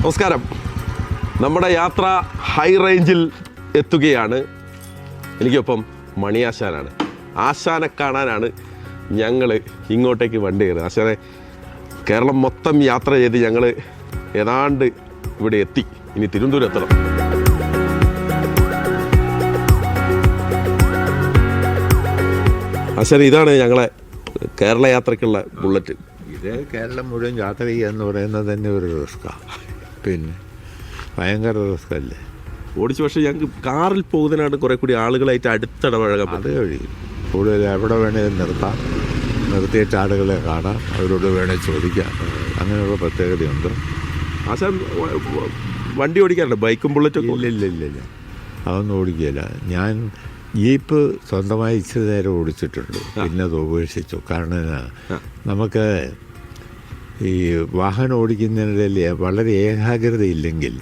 നമസ്കാരം. നമ്മുടെ യാത്ര ഹൈ റേഞ്ചിൽ എത്തുകയാണ്. എനിക്കൊപ്പം മണിയാശാനാണ്. ആശാനെ കാണാനാണ് ഞങ്ങൾ ഇങ്ങോട്ടേക്ക് വണ്ടി കയറുന്നത്. ആശാനെ കേരളം മൊത്തം യാത്ര ചെയ്ത് ഞങ്ങൾ ഏതാണ്ട് ഇവിടെ എത്തി. ഇനി തിരുവനന്തപുരം എത്തണം. ആശാൻ, ഇതാണ് ഞങ്ങളെ കേരള യാത്രയ്ക്കുള്ള ബുള്ളറ്റ്. ഇത് കേരളം മുഴുവൻ യാത്ര ചെയ്യുക എന്ന് പറയുന്നത് തന്നെ ഒരു റിസ്ക്കാണ്. പിന്നെ ഭയങ്കര റിസ്കല്ലേ ഓടിച്ചു. പക്ഷേ ഞങ്ങൾക്ക് കാറിൽ പോകുന്നതിനാണ് കുറേ കൂടി ആളുകളായിട്ട് അടുത്തിടപഴകാൻ. അത് കഴിയും. കൂടുതൽ എവിടെ വേണേലും നിർത്താം, നിർത്തിയിട്ട് ആളുകളെ കാണാം, അവരോട് വേണേൽ ചോദിക്കാം. അങ്ങനെയുള്ള പ്രത്യേകതയുണ്ട്. ആശാൻ വണ്ടി ഓടിക്കാറുണ്ട്? ബൈക്കും ബുള്ളറ്റും? ഇല്ല, അതൊന്നും ഓടിക്കുകയില്ല. ഞാൻ ജീപ്പ് സ്വന്തമായി ഇച്ചിരി നേരം ഓടിച്ചിട്ടുണ്ട്, പിന്നെ അത് ഉപേക്ഷിച്ചു. കാരണം നമുക്ക് ഈ വാഹനം ഓടിക്കുന്നതിനിടയിൽ വളരെ ഏകാഗ്രതയില്ലെങ്കിൽ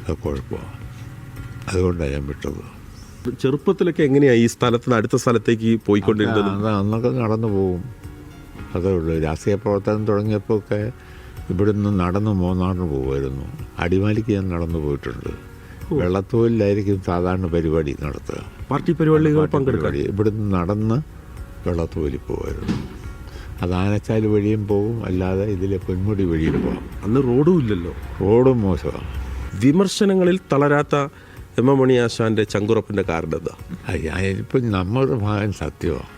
അത് കുഴപ്പമാണ്. അതുകൊണ്ടാണ് ഞാൻ വിട്ടത്. ചെറുപ്പത്തിലൊക്കെ എങ്ങനെയാണ് ഈ സ്ഥലത്ത് നിന്ന് അടുത്ത സ്ഥലത്തേക്ക് പോയിക്കൊണ്ടിരുന്നത്? അന്നൊക്കെ നടന്നു പോകും, അതേ ഉള്ളൂ. രാഷ്ട്രീയ പ്രവർത്തനം തുടങ്ങിയപ്പോൾ ഒക്കെ ഇവിടുന്ന് നടന്ന് മൂന്നാറിന് പോകുമായിരുന്നു. അടിമാലിക്ക് ഞാൻ നടന്നു പോയിട്ടുണ്ട്. വെള്ളത്തോലിലായിരിക്കും സാധാരണ പരിപാടി നടത്തുക, പാർട്ടി പരിപാടികൾ പങ്കെടുക്കുക. ഇവിടുന്ന് നടന്ന് വെള്ളത്തോലിൽ പോകുമായിരുന്നു. അത് ആനച്ചാൽ വഴിയും പോകും, അല്ലാതെ ഇതിലെ പൊന്മുടി വഴിയും പോകാം. അന്ന് റോഡും ഇല്ലല്ലോ. റോഡും മോശമാണ്. വിമർശനങ്ങളിൽ തളരാത്ത എം എം മണിയാശാൻ്റെ ചങ്കുറപ്പിൻ്റെ കാരണം എന്താ? ഇപ്പം നമ്മുടെ ഭാഗം സത്യമാണ്.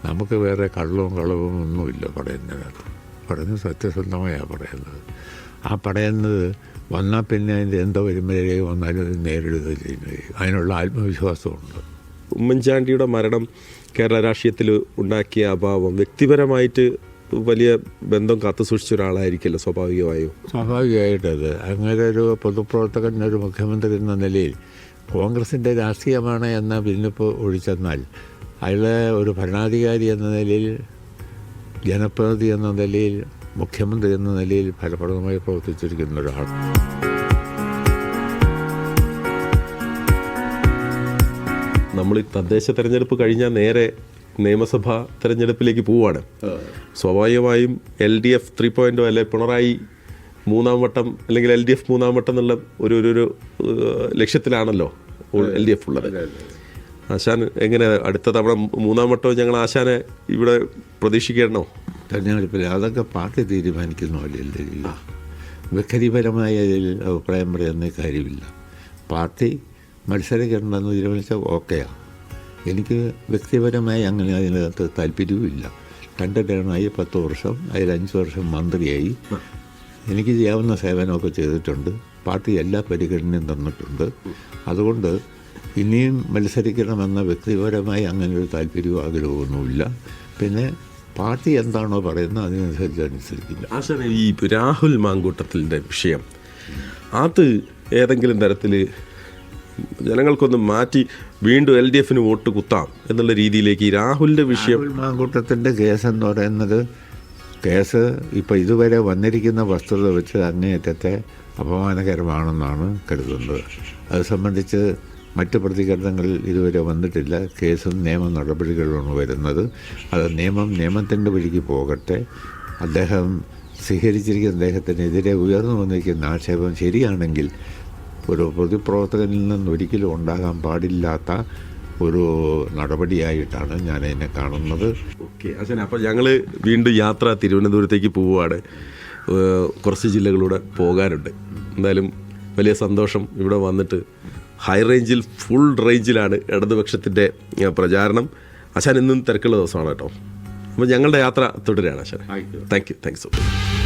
നമുക്ക് വേറെ കള്ളവും കളവും ഒന്നുമില്ല പറയുന്നതിനകത്ത്. പറയുന്നത് സത്യസന്ധമായാണ് പറയുന്നത്. ആ പറയുന്നത് വന്നാൽ പിന്നെ അതിൻ്റെ എന്തോ വരുമ്പോഴേ വന്നാലും അത് നേരിടുക ചെയ്യുന്നത്. അതിനുള്ള ആത്മവിശ്വാസമുണ്ട്. ഉമ്മൻചാണ്ടിയുടെ മരണം കേരള രാഷ്ട്രീയത്തിൽ ഉണ്ടാക്കിയ അഭാവം വ്യക്തിപരമായിട്ട് വലിയ ബന്ധം കാത്തു സൂക്ഷിച്ച ഒരാളായിരിക്കില്ല സ്വാഭാവികമായിട്ടത്. അങ്ങനെ ഒരു പൊതുപ്രവർത്തകൻ, ഒരു മുഖ്യമന്ത്രി എന്ന നിലയിൽ കോൺഗ്രസിൻ്റെ രാഷ്ട്രീയമാണ് എന്ന ഭിന്നിപ്പ് ഒഴിച്ചെന്നാൽ അയാളെ ഒരു ഭരണാധികാരി എന്ന നിലയിൽ, ജനപ്രതിനിധി എന്ന നിലയിൽ, മുഖ്യമന്ത്രി എന്ന നിലയിൽ ഫലപ്രദമായി പ്രവർത്തിച്ചിരിക്കുന്ന ഒരാൾ. നമ്മൾ തദ്ദേശ തെരഞ്ഞെടുപ്പ് കഴിഞ്ഞാൽ നേരെ നിയമസഭാ തെരഞ്ഞെടുപ്പിലേക്ക് പോവുകയാണ്. സ്വാഭാവികമായും LDF 3.0 അല്ലെ പിണറായി മൂന്നാം വട്ടം, അല്ലെങ്കിൽ LDF മൂന്നാം വട്ടം എന്നുള്ള ഒരു ലക്ഷ്യത്തിലാണല്ലോ LDF ഉള്ളത്. ആശാൻ എങ്ങനെ അടുത്ത തവണ മൂന്നാം വട്ടവും ഞങ്ങൾ ആശാനെ ഇവിടെ പ്രതീക്ഷിക്കണോ? തെരഞ്ഞെടുപ്പിൽ അതൊക്കെ പാർട്ടി തീരുമാനിക്കുന്ന പോലെയല്ല. വ്യക്തിപരമായ അഭിപ്രായം പറയുന്ന കാര്യമില്ല. പാർട്ടി മത്സരിക്കണമെന്ന് തീരുമാനിച്ചാൽ ഓക്കെയാണ്. എനിക്ക് വ്യക്തിപരമായി അങ്ങനെ അതിനകത്ത് താല്പര്യവുമില്ല. 2 ടേണായി 10 വർഷം, അതിൽ 5 വർഷം മന്ത്രിയായി. എനിക്ക് ചെയ്യാവുന്ന സേവനമൊക്കെ ചെയ്തിട്ടുണ്ട്. പാർട്ടി എല്ലാ പരിഗണനയും തന്നിട്ടുണ്ട്. അതുകൊണ്ട് ഇനിയും മത്സരിക്കണമെന്ന വ്യക്തിപരമായി അങ്ങനെ ഒരു താല്പര്യവും ആഗ്രഹമൊന്നുമില്ല. പിന്നെ പാർട്ടി എന്താണോ പറയുന്നത് അതിനനുസരിച്ച് അനുസരിക്കില്ല. ആശാൻ, ഈ രാഹുൽ മാങ്കൂട്ടത്തിൻ്റെ വിഷയം, അത് ഏതെങ്കിലും തരത്തിൽ ജനങ്ങൾക്കൊന്ന് മാറ്റി വീണ്ടും LDFന് വോട്ട് കുത്താം എന്നുള്ള രീതിയിലേക്ക് ഈ രാഹുലിൻ്റെ വിഷയം? രാഹുൽ മാങ്കൂട്ടത്തിൻ്റെ കേസെന്ന് പറയുന്നത്, കേസ് ഇപ്പോൾ ഇതുവരെ വന്നിരിക്കുന്ന വസ്തുത വെച്ച് അങ്ങേയറ്റത്തെ അപമാനകരമാണെന്നാണ് കരുതുന്നത്. അത് സംബന്ധിച്ച് മറ്റ് പ്രതികരണങ്ങളിൽ ഇതുവരെ വന്നിട്ടില്ല. കേസും നിയമ നടപടികളുമാണ് വരുന്നത്. അത് നിയമത്തിൻ്റെ വഴിക്ക് പോകട്ടെ. അദ്ദേഹം സ്വീകരിച്ചിരിക്കുന്ന അദ്ദേഹത്തിനെതിരെ ഉയർന്നു വന്നിരിക്കുന്ന ആക്ഷേപം ശരിയാണെങ്കിൽ ഒരു പൊതുപ്രവർത്തകനിൽ നിന്ന് ഒരിക്കലും ഉണ്ടാകാൻ പാടില്ലാത്ത ഒരു നടപടിയായിട്ടാണ് ഞാൻ അതിനെ കാണുന്നത്. ഓക്കെ ആശാൻ, അപ്പോൾ ഞങ്ങൾ വീണ്ടും യാത്ര തിരുവനന്തപുരത്തേക്ക് പോവുകയാണ്. കുറച്ച് ജില്ലകളിലൂടെ പോകാനുണ്ട്. എന്തായാലും വലിയ സന്തോഷം ഇവിടെ വന്നിട്ട്. ഹൈ റേഞ്ചിൽ, ഫുൾ റേഞ്ചിലാണ് ഇടതുപക്ഷത്തിൻ്റെ പ്രചാരണം. ആശാൻ ഇന്നും തിരക്കുള്ള ദിവസമാണ് കേട്ടോ. അപ്പോൾ ഞങ്ങളുടെ യാത്ര തുടരുകയാണ് ആശാൻ. Thank you so much.